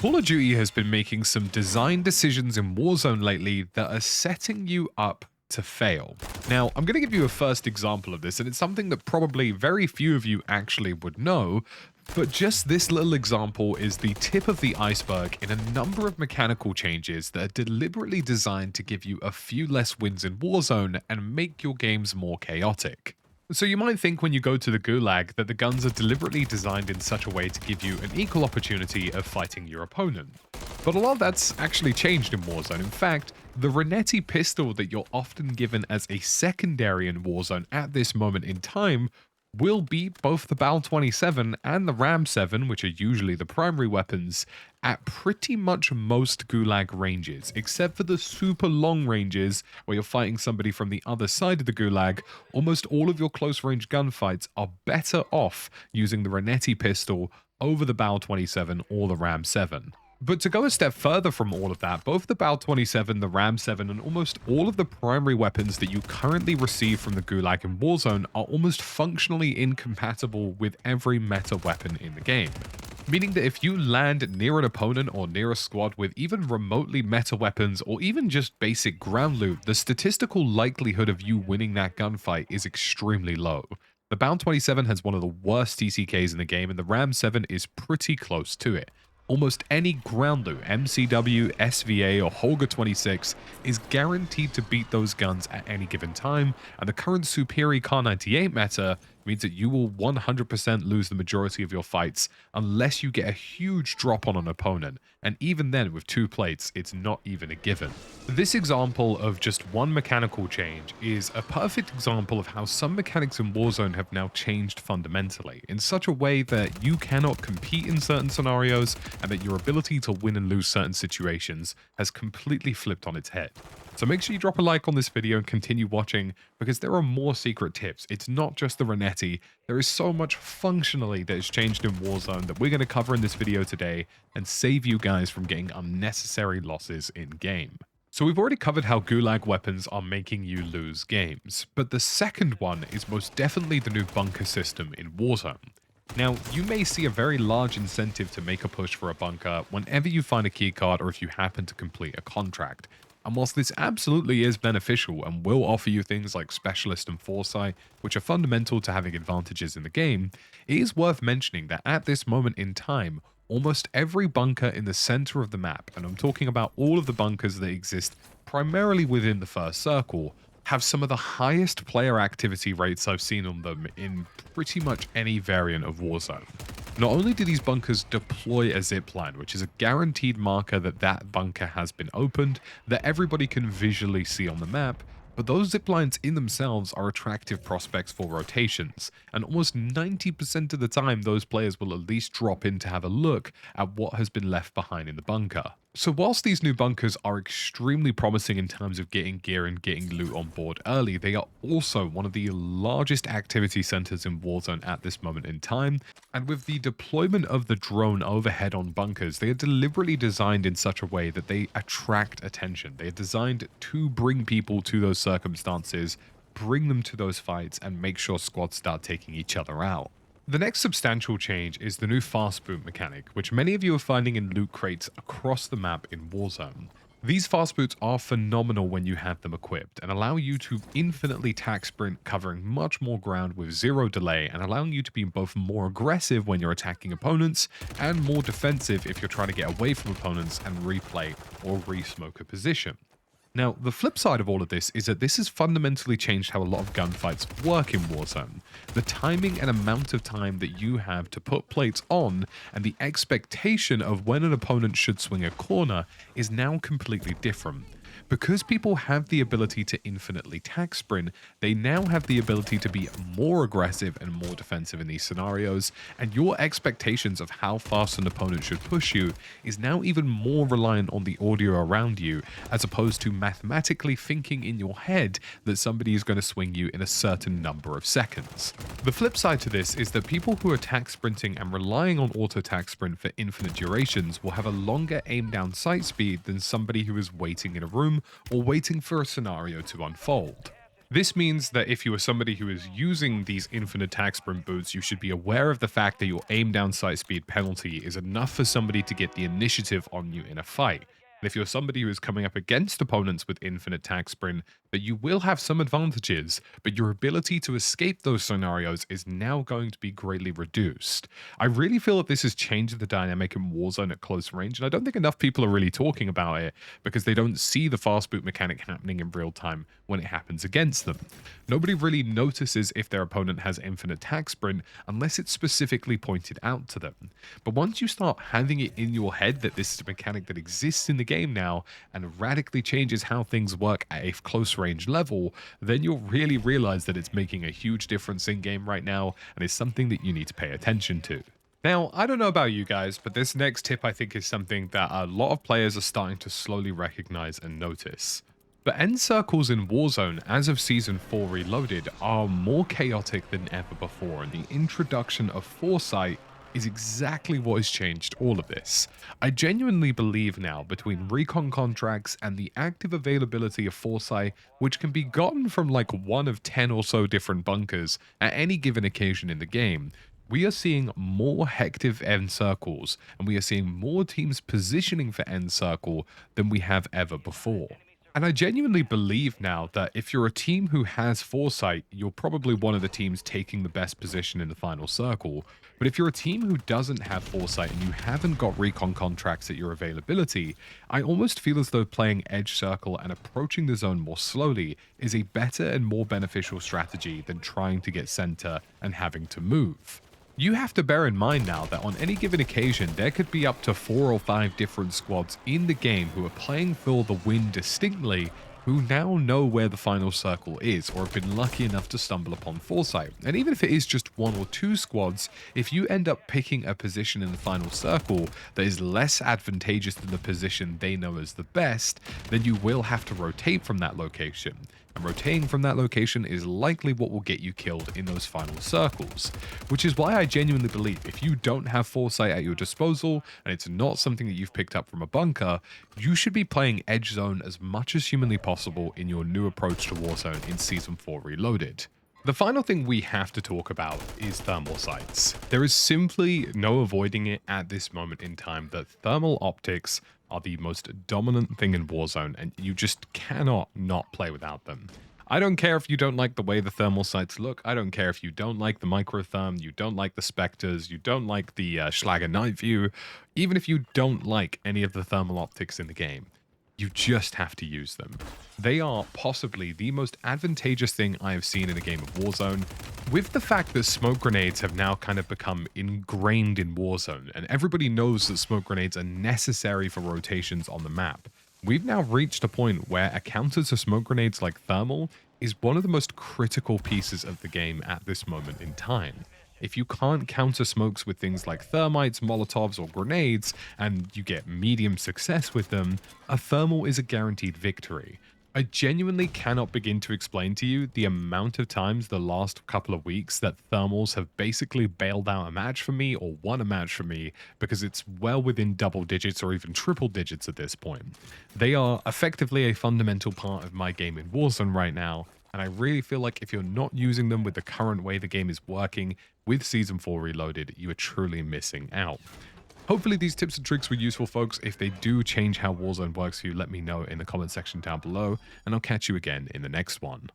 Call of Duty has been making some design decisions in Warzone lately that are setting you up to fail. Now, I'm going to give you a first example of this, and it's something that probably very few of you actually would know, but just this little example is the tip of the iceberg in a number of mechanical changes that are deliberately designed to give you a few less wins in Warzone and make your games more chaotic. So you might think when you go to the Gulag that the guns are deliberately designed in such a way to give you an equal opportunity of fighting your opponent. But a lot of that's actually changed in Warzone. In fact, the Renetti pistol that you're often given as a secondary in Warzone at this moment in time will beat both the Bal 27 and the Ram 7, which are usually the primary weapons, at pretty much most Gulag ranges, except for the super long ranges where you're fighting somebody from the other side of the Gulag. Almost all of your close range gunfights are better off using the Renetti pistol over the Bal 27 or the Ram 7. But to go a step further from all of that, both the Bal 27, the Ram 7, and almost all of the primary weapons that you currently receive from the Gulag in Warzone are almost functionally incompatible with every meta weapon in the game. Meaning that if you land near an opponent or near a squad with even remotely meta weapons or even just basic ground loot, the statistical likelihood of you winning that gunfight is extremely low. The Bal 27 has one of the worst TCKs in the game, and the Ram 7 is pretty close to it. Almost any ground loot, MCW, SVA, or Holger 26, is guaranteed to beat those guns at any given time, and the current superior Kar 98 meta means that you will 100% lose the majority of your fights unless you get a huge drop on an opponent, and even then with 2 plates, it's not even a given. This example of just one mechanical change is a perfect example of how some mechanics in Warzone have now changed fundamentally, in such a way that you cannot compete in certain scenarios, and that your ability to win and lose certain situations has completely flipped on its head. So make sure you drop a like on this video and continue watching, because there are more secret tips. It's not just the Renetti. There is so much functionally that has changed in Warzone that we're going to cover in this video today and save you guys from getting unnecessary losses in game. So we've already covered how Gulag weapons are making you lose games, but the second one is most definitely the new bunker system in Warzone. Now, you may see a very large incentive to make a push for a bunker whenever you find a keycard or if you happen to complete a contract. And whilst this absolutely is beneficial and will offer you things like Specialist and Foresight, which are fundamental to having advantages in the game, it is worth mentioning that at this moment in time, almost every bunker in the center of the map, and I'm talking about all of the bunkers that exist primarily within the first circle, have some of the highest player activity rates I've seen on them in pretty much any variant of Warzone. Not only do these bunkers deploy a zipline, which is a guaranteed marker that that bunker has been opened, that everybody can visually see on the map, but those ziplines in themselves are attractive prospects for rotations, and almost 90% of the time those players will at least drop in to have a look at what has been left behind in the bunker. So whilst these new bunkers are extremely promising in terms of getting gear and getting loot on board early, they are also one of the largest activity centers in Warzone at this moment in time, and with the deployment of the drone overhead on bunkers, they are deliberately designed in such a way that they attract attention. They are designed to bring people to those circumstances, bring them to those fights, and make sure squads start taking each other out. The next substantial change is the new fast boot mechanic, which many of you are finding in loot crates across the map in Warzone. These fast boots are phenomenal when you have them equipped and allow you to infinitely tack sprint, covering much more ground with 0 delay and allowing you to be both more aggressive when you're attacking opponents and more defensive if you're trying to get away from opponents and replay or re-smoke a position. Now, the flip side of all of this is that this has fundamentally changed how a lot of gunfights work in Warzone. The timing and amount of time that you have to put plates on and the expectation of when an opponent should swing a corner is now completely different. Because people have the ability to infinitely tack sprint, they now have the ability to be more aggressive and more defensive in these scenarios, and your expectations of how fast an opponent should push you is now even more reliant on the audio around you, as opposed to mathematically thinking in your head that somebody is going to swing you in a certain number of seconds. The flip side to this is that people who are tack sprinting and relying on auto tack sprint for infinite durations will have a longer aim down sight speed than somebody who is waiting in a room or waiting for a scenario to unfold. This means that if you are somebody who is using these infinite attack sprint boots, you should be aware of the fact that your aim down sight speed penalty is enough for somebody to get the initiative on you in a fight. And if you're somebody who is coming up against opponents with infinite attack sprint, that you will have some advantages, but your ability to escape those scenarios is now going to be greatly reduced. I really feel that this has changed the dynamic in Warzone at close range, and I don't think enough people are really talking about it because they don't see the fast boot mechanic happening in real time when it happens against them. Nobody really notices if their opponent has infinite attack sprint unless it's specifically pointed out to them. But once you start having it in your head that this is a mechanic that exists in the game now and radically changes how things work at a close range level, then you'll really realize that it's making a huge difference in game right now and is something that you need to pay attention to. Now, I don't know about you guys, but this next tip I think is something that a lot of players are starting to slowly recognize and notice. The end circles in Warzone as of Season 4 Reloaded are more chaotic than ever before, and the introduction of Foresight is exactly what has changed all of this. I genuinely believe now, between recon contracts and the active availability of Foresight, which can be gotten from like one of 10 or so different bunkers at any given occasion in the game, we are seeing more hectic end circles, and we are seeing more teams positioning for end circle than we have ever before. And I genuinely believe now that if you're a team who has Foresight, you're probably one of the teams taking the best position in the final circle. But if you're a team who doesn't have Foresight and you haven't got recon contracts at your availability, I almost feel as though playing edge circle and approaching the zone more slowly is a better and more beneficial strategy than trying to get center and having to move. You have to bear in mind now that on any given occasion, there could be up to 4 or 5 different squads in the game who are playing for the win distinctly, who now know where the final circle is or have been lucky enough to stumble upon Foresight. And even if it is just 1 or 2 squads, if you end up picking a position in the final circle that is less advantageous than the position they know as the best, then you will have to rotate from that location. And rotating from that location is likely what will get you killed in those final circles. Which is why I genuinely believe if you don't have Foresight at your disposal, and it's not something that you've picked up from a bunker, you should be playing Edge Zone as much as humanly possible in your new approach to Warzone in Season 4 Reloaded. The final thing we have to talk about is thermal sights. There is simply no avoiding it at this moment in time that thermal optics are the most dominant thing in Warzone, and you just cannot not play without them. I don't care if you don't like the way the thermal sights look. I don't care if you don't like the microtherm, you don't like the specters, you don't like the Schlager night view, even if you don't like any of the thermal optics in the game. You just have to use them. They are possibly the most advantageous thing I have seen in a game of Warzone, with the fact that smoke grenades have now kind of become ingrained in Warzone, and everybody knows that smoke grenades are necessary for rotations on the map. We've now reached a point where a counter to smoke grenades like thermal is one of the most critical pieces of the game at this moment in time. If you can't counter smokes with things like thermites, molotovs, or grenades, and you get medium success with them, a thermal is a guaranteed victory. I genuinely cannot begin to explain to you the amount of times the last couple of weeks that thermals have basically bailed out a match for me or won a match for me because it's well within double digits or even triple digits at this point. They are effectively a fundamental part of my game in Warzone right now, and I really feel like if you're not using them with the current way the game is working with Season 4 Reloaded, you are truly missing out. Hopefully these tips and tricks were useful, folks. If they do change how Warzone works for you, let me know in the comment section down below, and I'll catch you again in the next one.